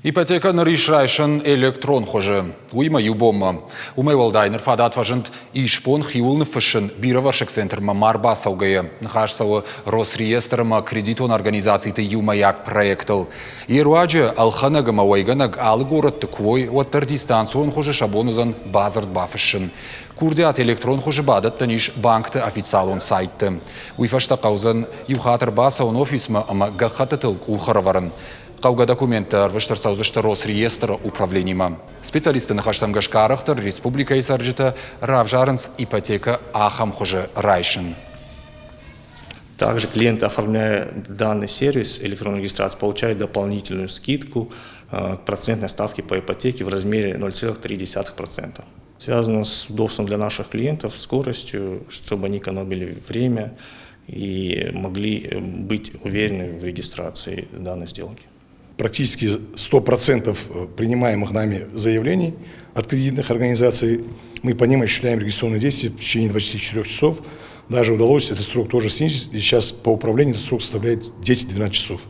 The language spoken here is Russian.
Ипотека решайшын электрон хожы. Уйма юбомма. Умай валдайнер фадат важент ишпон хиулны фышын бироваршек центрма марба саугая. Нахашсау Росреестрма кредитон организацийты юма як проектл. Ируаджа алханагама вайганаг алгород тыквой оттар дистанцион хожы шабонузан базард бафышын. Курдиат электрон хожы бадат таниш банкты официалон сайтты. Уйфашта каузан юхатыр басаун офисма ама гахататыл кулхараварын. Қауға документтар выштырсаузышты Росреестр управленима. Специалисты нахаштам гашкарахтар республика и сарджита равжарынс ипотека ахам хуже райшин. Также клиент, оформляя данный сервис электронной регистрации, получает дополнительную скидку к процентной ставке по ипотеке в размере 0,3%. Связано с удобством для наших клиентов, скоростью, чтобы они экономили время и могли быть уверены в регистрации данной сделки. Практически 100% принимаемых нами заявлений от кредитных организаций мы по ним осуществляем регистрационные действия в течение 24 часов. Даже удалось этот срок тоже снизить, и сейчас по управлению этот срок составляет 10-12 часов.